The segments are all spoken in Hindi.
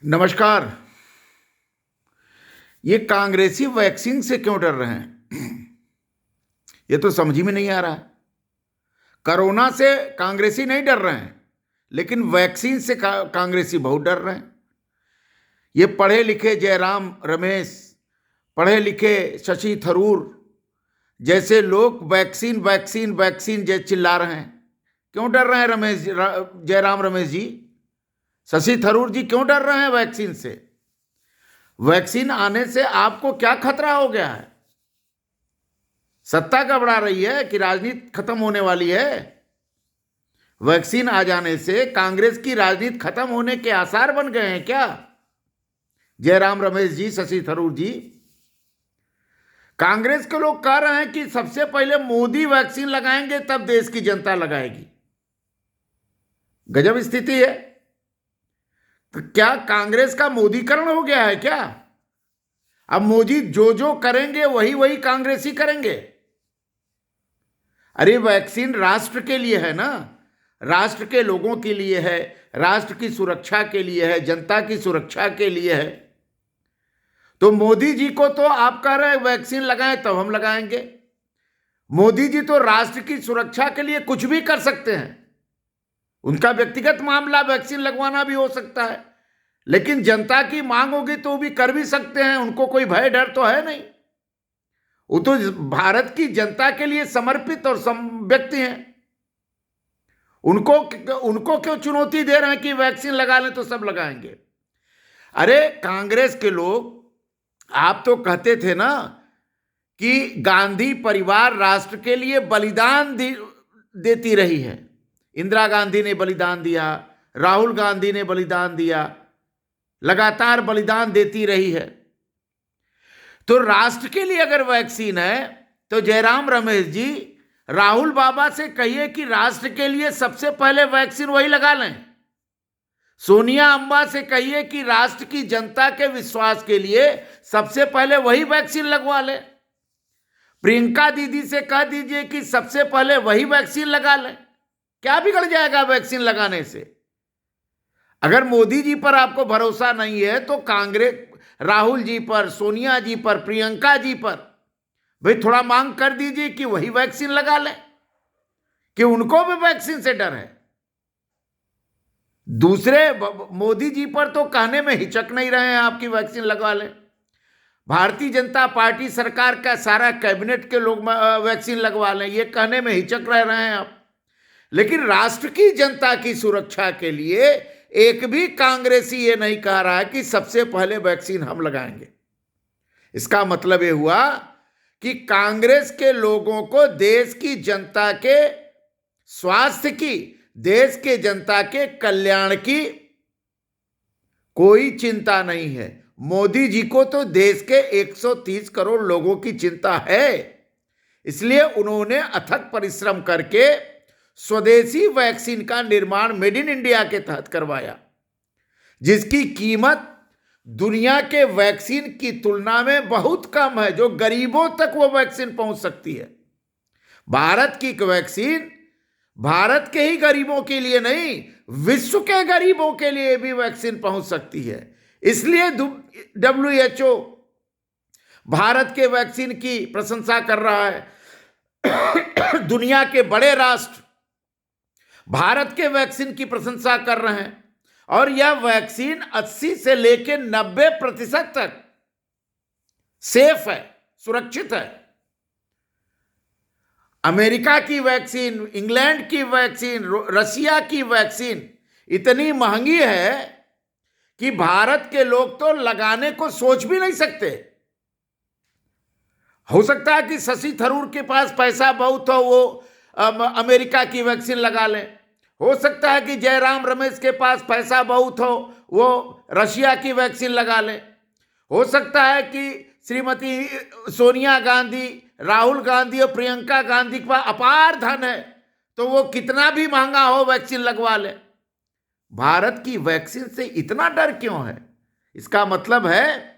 नमस्कार। ये कांग्रेसी वैक्सीन से क्यों डर रहे हैं? ये तो समझ ही में नहीं आ रहा है। कोरोना से कांग्रेसी नहीं डर रहे हैं, लेकिन वैक्सीन से कांग्रेसी बहुत डर रहे हैं। ये पढ़े लिखे जयराम रमेश, पढ़े लिखे शशि थरूर जैसे लोग वैक्सीन वैक्सीन वैक्सीन जैसे चिल्ला रहे हैं। क्यों डर रहे हैं जयराम रमेश जी, शशि थरूर जी, क्यों डर रहे हैं वैक्सीन से? वैक्सीन आने से आपको क्या खतरा हो गया है? सत्ता गड़बड़ा रही है कि राजनीति खत्म होने वाली है? वैक्सीन आ जाने से कांग्रेस की राजनीति खत्म होने के आसार बन गए हैं क्या? जयराम रमेश जी, शशि थरूर जी, कांग्रेस के लोग कह रहे हैं कि सबसे पहले मोदी वैक्सीन लगाएंगे तब देश की जनता लगाएगी। गजब स्थिति है। तो क्या कांग्रेस का मोदीकरण हो गया है क्या? अब मोदी जो जो करेंगे वही वही कांग्रेसी करेंगे। अरे वैक्सीन राष्ट्र के लिए है ना, राष्ट्र के लोगों के लिए है, राष्ट्र की सुरक्षा के लिए है, जनता की सुरक्षा के लिए है। तो मोदी जी को तो आप कह रहे हैं वैक्सीन लगाएं तब हम लगाएंगे। मोदी जी तो राष्ट्र की सुरक्षा के लिए कुछ भी कर सकते हैं। उनका व्यक्तिगत मामला वैक्सीन लगवाना भी हो सकता है, लेकिन जनता की मांग होगी तो भी कर भी सकते हैं। उनको कोई भय डर तो है नहीं। वो तो भारत की जनता के लिए समर्पित और व्यक्ति हैं। उनको क्यों चुनौती दे रहे हैं कि वैक्सीन लगा लें तो सब लगाएंगे? अरे कांग्रेस के लोग, आप तो कहते थे ना कि गांधी परिवार राष्ट्र के लिए बलिदान देती रही है। इंदिरा गांधी ने बलिदान दिया, राहुल गांधी ने बलिदान दिया, लगातार बलिदान देती रही है। तो राष्ट्र के लिए अगर वैक्सीन है तो जयराम रमेश जी, राहुल बाबा से कहिए कि राष्ट्र के लिए सबसे पहले वैक्सीन वही लगा लें। सोनिया अम्बा से कहिए कि राष्ट्र की जनता के विश्वास के लिए सबसे पहले वही वैक्सीन लगवा लें। प्रियंका दीदी से कह दीजिए कि सबसे पहले वही वैक्सीन लगा लें। क्या बिगड़ जाएगा वैक्सीन लगाने से? अगर मोदी जी पर आपको भरोसा नहीं है तो कांग्रेस, राहुल जी पर, सोनिया जी पर, प्रियंका जी पर भाई थोड़ा मांग कर दीजिए कि वही वैक्सीन लगा लें, कि उनको भी वैक्सीन से डर है। दूसरे मोदी जी पर तो कहने में हिचक नहीं रहे हैं आपकी वैक्सीन लगवा लें। भारतीय जनता पार्टी सरकार का सारा कैबिनेट के लोग वैक्सीन लगवा लें, ये कहने में हिचक रहे हैं आप। लेकिन राष्ट्र की जनता की सुरक्षा के लिए एक भी कांग्रेसी ये नहीं कह रहा है कि सबसे पहले वैक्सीन हम लगाएंगे। इसका मतलब ये हुआ कि कांग्रेस के लोगों को देश की जनता के स्वास्थ्य की, देश के जनता के कल्याण की कोई चिंता नहीं है। मोदी जी को तो देश के 130 करोड़ लोगों की चिंता है। इसलिए उन्होंने अथक परिश्रम करके स्वदेशी वैक्सीन का निर्माण मेड इन इंडिया के तहत करवाया, जिसकी कीमत दुनिया के वैक्सीन की तुलना में बहुत कम है, जो गरीबों तक वो वैक्सीन पहुंच सकती है। भारत की वैक्सीन भारत के ही गरीबों के लिए नहीं, विश्व के गरीबों के लिए भी वैक्सीन पहुंच सकती है। इसलिए WHO भारत के वैक्सीन की प्रशंसा कर रहा है। दुनिया के बड़े राष्ट्र भारत के वैक्सीन की प्रशंसा कर रहे हैं, और यह वैक्सीन 80 से लेकर 90% तक सेफ है, सुरक्षित है। अमेरिका की वैक्सीन, इंग्लैंड की वैक्सीन, रशिया की वैक्सीन इतनी महंगी है कि भारत के लोग तो लगाने को सोच भी नहीं सकते। हो सकता है कि शशि थरूर के पास पैसा बहुत हो, वो अमेरिका की वैक्सीन लगा लें। हो सकता है कि जयराम रमेश के पास पैसा बहुत हो, वो रशिया की वैक्सीन लगा लें। हो सकता है कि श्रीमती सोनिया गांधी, राहुल गांधी और प्रियंका गांधी के पास अपार धन है, तो वो कितना भी महंगा हो वैक्सीन लगवा ले। भारत की वैक्सीन से इतना डर क्यों है? इसका मतलब है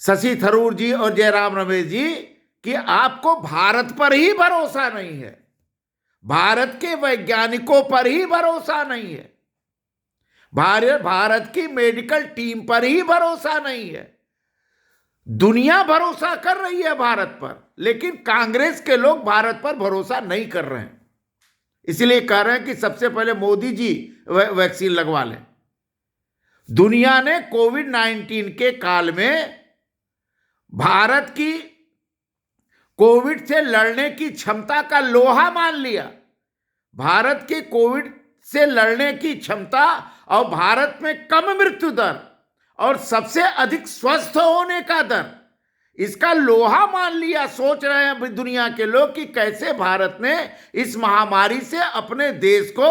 शशि थरूर जी और जयराम रमेश जी कि आपको भारत पर ही भरोसा नहीं है, भारत के वैज्ञानिकों पर ही भरोसा नहीं है। भारत की मेडिकल टीम पर ही भरोसा नहीं है। दुनिया भरोसा कर रही है भारत पर, लेकिन कांग्रेस के लोग भारत पर भरोसा नहीं कर रहे हैं। इसलिए कह रहे हैं कि सबसे पहले मोदी जी वैक्सीन लगवा लें। दुनिया ने कोविड-19 के काल में भारत की कोविड से लड़ने की क्षमता का लोहा मान लिया। भारत की कोविड से लड़ने की क्षमता और भारत में कम मृत्यु दर और सबसे अधिक स्वस्थ होने का दर, इसका लोहा मान लिया। सोच रहे हैं दुनिया के लोग कि कैसे भारत ने इस महामारी से अपने देश को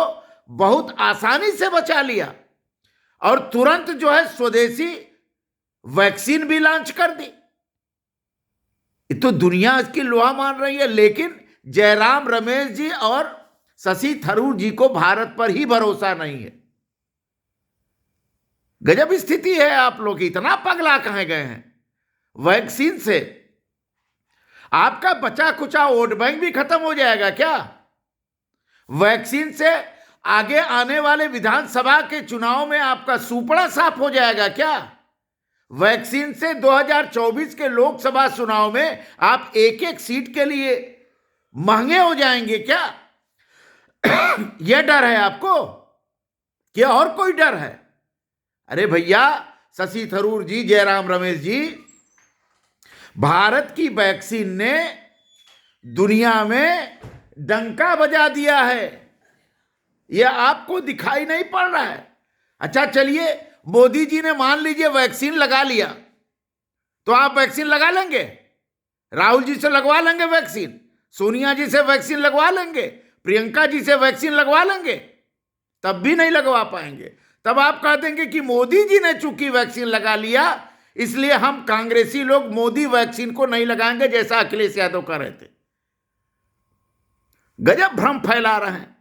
बहुत आसानी से बचा लिया और तुरंत जो है स्वदेशी वैक्सीन भी लॉन्च कर दी। तो दुनिया इसकी लोहा मान रही है, लेकिन जयराम रमेश जी और शशि थरूर जी को भारत पर ही भरोसा नहीं है। गजब स्थिति है। आप लोग इतना पगला कहां गए हैं? वैक्सीन से आपका बचा कुचा वोट बैंक भी खत्म हो जाएगा क्या? वैक्सीन से आगे आने वाले विधानसभा के चुनाव में आपका सुपड़ा साफ हो जाएगा क्या? वैक्सीन से 2024 के लोकसभा चुनाव में आप एक एक सीट के लिए महंगे हो जाएंगे क्या? यह डर है आपको कि और कोई डर है? अरे भैया, शशि थरूर जी, जयराम रमेश जी, भारत की वैक्सीन ने दुनिया में डंका बजा दिया है। यह आपको दिखाई नहीं पड़ रहा है? अच्छा चलिए, मोदी जी ने मान लीजिए वैक्सीन लगा लिया, तो आप वैक्सीन लगा लेंगे? राहुल जी से लगवा लेंगे वैक्सीन, सोनिया जी से वैक्सीन लगवा लेंगे, प्रियंका जी से वैक्सीन लगवा लेंगे? तब भी नहीं लगवा पाएंगे। तब आप कह देंगे कि मोदी जी ने चूंकि वैक्सीन लगा लिया, इसलिए हम कांग्रेसी लोग मोदी वैक्सीन को नहीं लगाएंगे, जैसा अखिलेश यादव कह रहे थे। गजब भ्रम फैला रहे हैं।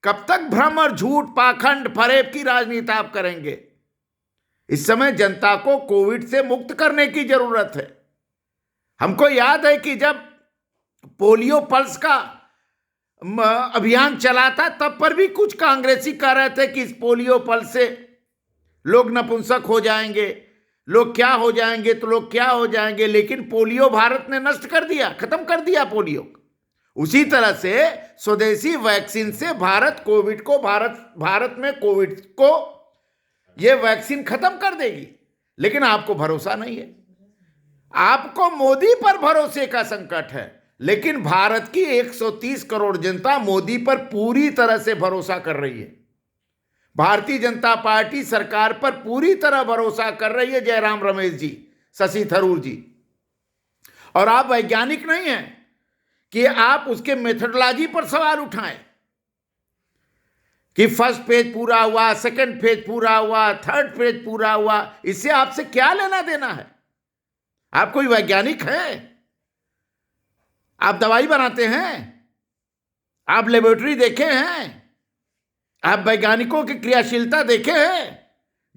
कब तक भ्रम और झूठ, पाखंड, फरेब की राजनीति आप करेंगे? इस समय जनता को कोविड से मुक्त करने की जरूरत है। हमको याद है कि जब पोलियो पल्स का अभियान चला था, तब पर भी कुछ कांग्रेसी कह रहे थे कि इस पोलियो पल्स से लोग नपुंसक हो जाएंगे, लोग क्या हो जाएंगे, तो लोग क्या हो जाएंगे। लेकिन पोलियो भारत ने नष्ट कर दिया, खत्म कर दिया पोलियो। उसी तरह से स्वदेशी वैक्सीन से भारत में कोविड को यह वैक्सीन खत्म कर देगी। लेकिन आपको भरोसा नहीं है। आपको मोदी पर भरोसे का संकट है, लेकिन भारत की 130 करोड़ जनता मोदी पर पूरी तरह से भरोसा कर रही है। भारतीय जनता पार्टी सरकार पर पूरी तरह भरोसा कर रही है। जयराम रमेश जी, शशि थरूर जी, और आप वैज्ञानिक नहीं हैं कि आप उसके मेथडोलॉजी पर सवाल उठाएं कि फर्स्ट फेज पूरा हुआ, सेकंड फेज पूरा हुआ, थर्ड फेज पूरा हुआ। इससे आपसे क्या लेना देना है? आप कोई वैज्ञानिक हैं? आप दवाई बनाते हैं? आप लेबोरेटरी देखे हैं? आप वैज्ञानिकों की क्रियाशीलता देखे हैं?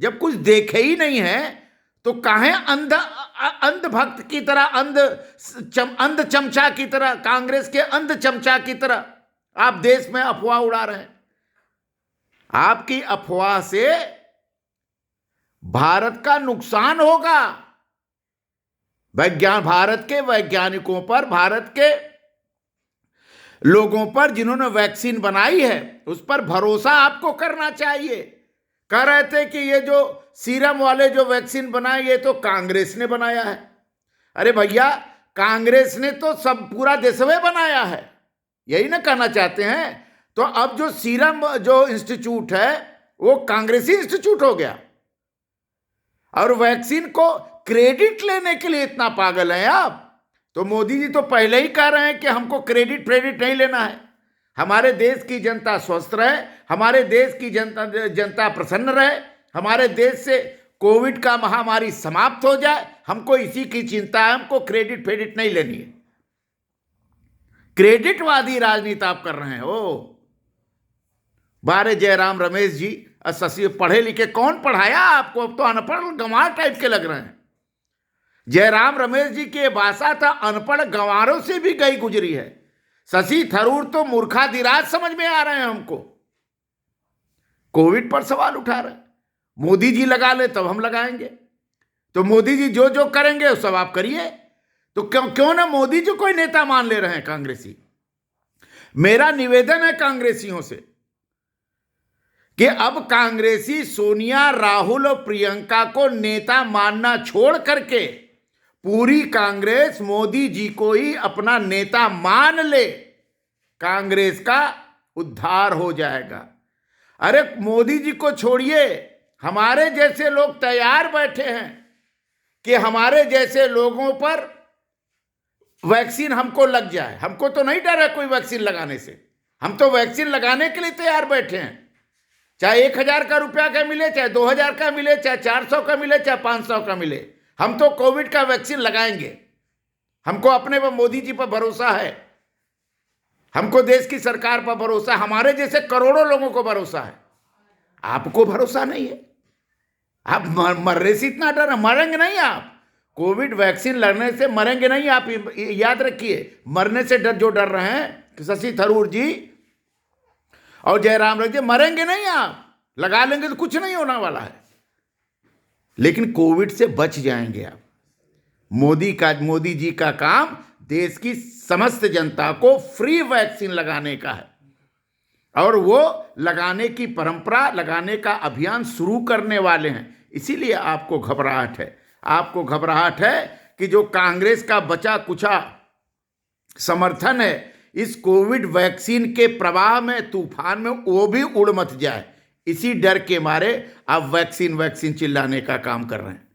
जब कुछ देखे ही नहीं है तो काहे अंध भक्त की तरह, अंध चमचा की तरह, कांग्रेस के अंध चमचा की तरह आप देश में अफवाह उड़ा रहे हैं? आपकी अफवाह से भारत का नुकसान होगा। भारत के वैज्ञानिकों पर, भारत के लोगों पर जिन्होंने वैक्सीन बनाई है, उस पर भरोसा आपको करना चाहिए। कह रहे थे कि ये जो सीरम वाले जो वैक्सीन बनाए, ये तो कांग्रेस ने बनाया है। अरे भैया, कांग्रेस ने तो सब पूरा देशवे बनाया है, यही ना कहना चाहते हैं? तो अब जो सीरम जो इंस्टीट्यूट है वो कांग्रेसी इंस्टीट्यूट हो गया, और वैक्सीन को क्रेडिट लेने के लिए इतना पागल है आप। तो मोदी जी तो पहले ही कह रहे हैं कि हमको क्रेडिट नहीं लेना है। हमारे देश की जनता स्वस्थ रहे, हमारे देश की जनता प्रसन्न रहे, हमारे देश से कोविड का महामारी समाप्त हो जाए, हमको इसी की चिंता है। हमको क्रेडिट नहीं लेनी है। क्रेडिटवादी राजनीति आप कर रहे हैं। बारे जयराम रमेश जी, शशि, पढ़े लिखे कौन पढ़ाया आपको? अब तो अनपढ़ गंवार टाइप के लग रहे हैं। जयराम रमेश जी की भाषा था अनपढ़ गंवारों से भी गई गुजरी है। शशि थरूर तो मूर्खाधिराज समझ में आ रहे हैं हमको। कोविड पर सवाल उठा रहे हैं। मोदी जी लगा ले तब हम लगाएंगे। तो मोदी जी जो जो करेंगे वो सब आप करिए। तो क्यों ना मोदी जी कोई नेता मान ले रहे हैं कांग्रेसी। मेरा निवेदन है कांग्रेसियों से कि अब कांग्रेसी सोनिया, राहुल और प्रियंका को नेता मानना छोड़ करके पूरी कांग्रेस मोदी जी को ही अपना नेता मान ले, कांग्रेस का उद्धार हो जाएगा। अरे मोदी जी को छोड़िए, हमारे जैसे लोग तैयार बैठे हैं कि हमारे जैसे लोगों पर वैक्सीन हमको लग जाए। हमको तो नहीं डर है कोई वैक्सीन लगाने से, हम तो वैक्सीन लगाने के लिए तैयार बैठे हैं। चाहे 1,000 का रुपया का मिले, चाहे 2,000 का मिले, चाहे 400 का मिले, चाहे 500 का मिले, हम तो कोविड का वैक्सीन लगाएंगे। हमको अपने पर, मोदी जी पर भरोसा है, हमको देश की सरकार पर भरोसा, हमारे जैसे करोड़ों लोगों को भरोसा है। आपको भरोसा नहीं है, आप मरने से इतना डर है। मरेंगे नहीं आप, कोविड वैक्सीन लगने से मरेंगे नहीं आप, याद रखिए। मरने से जो डर रहे हैं शशि थरूर जी और जयराम रमेश जी, मरेंगे नहीं आप, लगा लेंगे तो कुछ नहीं होने वाला है, लेकिन कोविड से बच जाएंगे आप। मोदी जी का काम देश की समस्त जनता को फ्री वैक्सीन लगाने का है, और वो लगाने की परंपरा, लगाने का अभियान शुरू करने वाले हैं। इसीलिए आपको घबराहट है, आपको घबराहट है कि जो कांग्रेस का बचा कुचा समर्थन है इस कोविड वैक्सीन के प्रवाह में, तूफान में, वो भी उड़ मत जाए। इसी डर के मारे आप वैक्सीन चिल्लाने का काम कर रहे हैं।